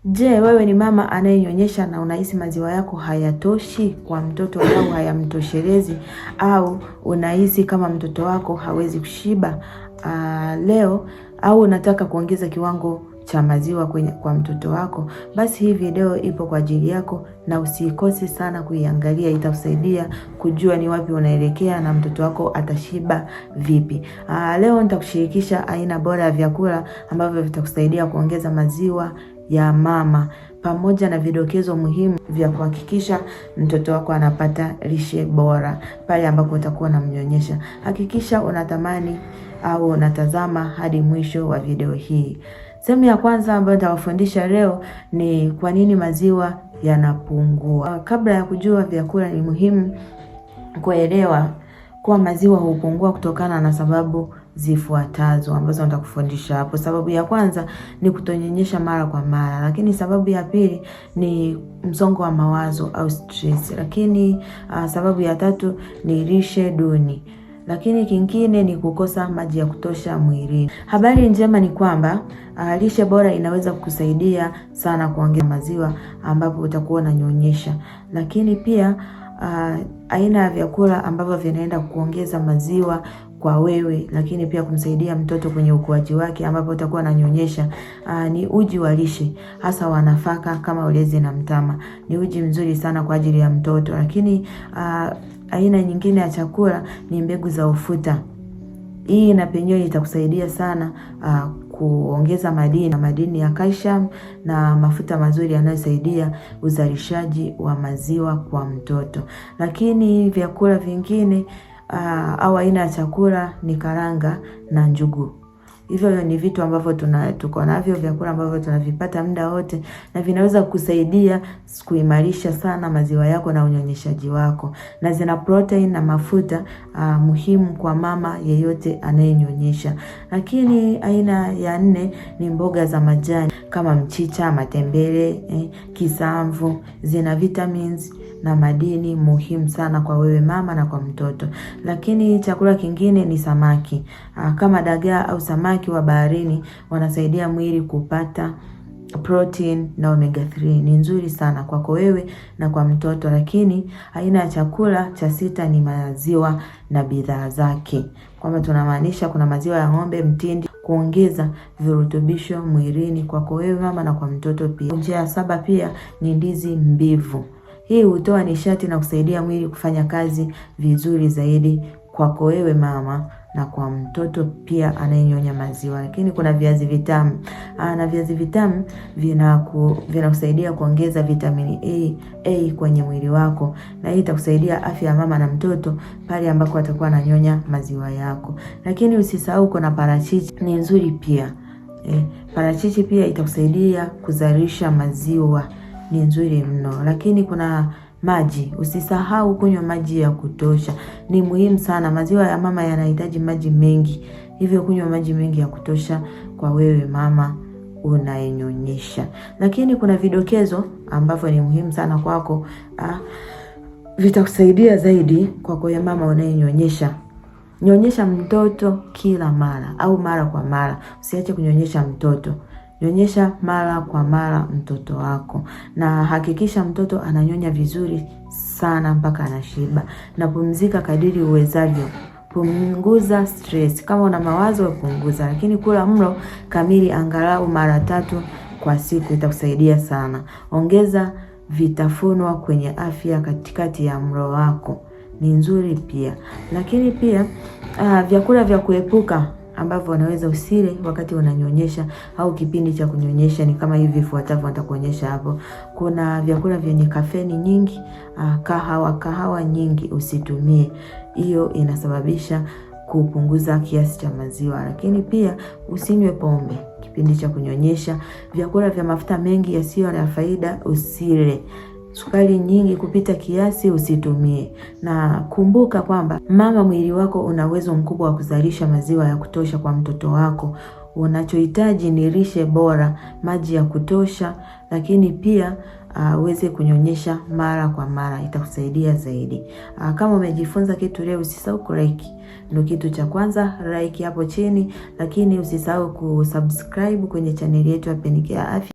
Je, wewe ni mama anayenyonyesha na unahisi maziwa yako hayatoshi kwa mtoto au hayamtoshelezi, au unahisi kama mtoto wako hawezi kushiba leo, au unataka kuongeza kiwango cha maziwa kwa mtoto wako? Basi hii video ipo kwa ajili yako na usikose sana kuiangalia. Itakusaidia kujua ni wapi unaelekea na mtoto wako atashiba vipi. Leo nitakushirikisha aina bora ya vyakula ambavyo vitakusaidia kuongeza maziwa ya mama pamoja na vidokezo muhimu vya kuhakikisha mtoto wako anapata lishe bora pale ambapo utakuwa unamnyonyesha. Hakikisha unatamani au unatazama hadi mwisho wa video hii. Sehemu ya kwanza ambayo nitawafundisha leo ni kwa nini maziwa yanapungua. Kabla ya kujua vyakula, ni muhimu kuelewa kuwa maziwa hupungua kutokana na sababu zifuatazo ambazo nitakufundisha hapo. Sababu ya kwanza ni kutonyonyesha mara kwa mara, lakini sababu ya pili ni msongo wa mawazo au stress, lakini sababu ya tatu ni lishe duni, lakini kingine ni kukosa maji ya kutosha mwilini. Habari njema ni kwamba lishe bora inaweza kukusaidia sana kuongeza maziwa ambapo utakuwa unanyonyesha, lakini pia aina ya vyakula ambavyo vinaenda kuongeza maziwa kwa wewe, lakini pia kumsaidia mtoto kwenye ukuaji wake ambapo utakuwa unanyonyesha ni uji wa lishe, hasa wa nafaka kama ulezi na mtama. Ni uji mzuri sana kwa ajili ya mtoto. Lakini aina nyingine ya chakula ni mbegu za ufuta. Hii na penyewe itakusaidia sana kuongeza madini ya calcium na mafuta mazuri yanayosaidia uzalishaji wa maziwa kwa mtoto. Lakini vyakula vingine au aina ya chakula ni karanga na njugu. Hivyo ni vitu ambavyo tuko navyo, vyakula ambavyo tunavipata muda wote na vinaweza kusaidia kuimarisha sana maziwa yako na unyonyeshaji wako, na zina protein na mafuta muhimu kwa mama yeyote anayenyonyesha. Lakini aina ya 4 ni mboga za majani kama mchicha, matembele, kisamvu. Zina vitamins na madini muhimu sana kwa wewe mama na kwa mtoto. Lakini chakula kingine ni samaki kama dagaa au samaki wa baharini. Wanasaidia mwili kupata protein na omega 3. Ni nzuri sana kwako wewe na kwa mtoto. Lakini aina ya chakula cha 6 ni maziwa na bidhaa zake, kwamba tunamaanisha kuna maziwa ya ng'ombe, mtindi, kuongeza virutubisho mwilini kwako wewe mama na kwa mtoto pia. Njia ya 7 pia ni ndizi mbivu. Hii hutoa nishati na kusaidia mwili kufanya kazi vizuri zaidi kwako wewe mama na kwa mtoto pia anayenyonya maziwa. Lakini kuna viazi vitamu. Na viazi vitamu vinakusaidia kuongeza vitamini A kwenye mwili wako, na hii itakusaidia afya ya mama na mtoto pale ambako atakuwa ananyonya maziwa yako. Lakini usisahau kuna parachichi, ni nzuri pia. Parachichi pia itakusaidia kuzalisha maziwa, ni nzuri mno. Lakini kuna maji, usisahau kunywa maji ya kutosha. Ni muhimu sana, maziwa ya mama yanahitaji maji mengi, hivyo kunywa maji mengi ya kutosha kwa wewe mama unayenyonyesha. Lakini kuna vidokezo ambavyo ni muhimu sana kwako, vitakusaidia zaidi kwako ya mama unayenyonyesha. Nyonyesha mtoto kila mara au mara kwa mara. Usiache kunyonyesha mtoto. Nyonyesha mara kwa mara mtoto wako, na hakikisha mtoto ananyonya vizuri sana mpaka anashiba. Na pumzika kadiri uwezavyo. Punguza stress. Kama una mawazo punguza, lakini kula mlo kamili angalau mara 3 kwa siku itakusaidia sana. Ongeza vitafunwa kwenye afya katikati ya mlo wako, ni nzuri pia. Lakini pia vyakula vya kuepuka ambavyo unaweza usile wakati unanyonyesha au kipindi cha kunyonyesha ni kama hivi vifuatavyo nitakuonyesha hapo. Kuna vyakula vyenye kafeni nyingi, kahawa nyingi usitumie. Hiyo inasababisha kupunguza kiasi cha maziwa. Lakini pia usinywe pombe kipindi cha kunyonyesha. Vyakula vya mafuta mengi yasiyo na faida usile. Sukari nyingi kupita kiasi usitumie. Na kumbuka kwamba mama, mwili wako una uwezo mkubwa wa kuzalisha maziwa ya kutosha kwa mtoto wako. Unachohitaji ni lishe bora, maji ya kutosha, lakini pia uweze kunyonyesha mara kwa mara, itakusaidia zaidi. Kama umejifunza kitu leo, usisahau kulike. Ndio kitu cha kwanza, like hapo chini, lakini usisahau kusubscribe kwenye channel yetu ya Penicare Afya.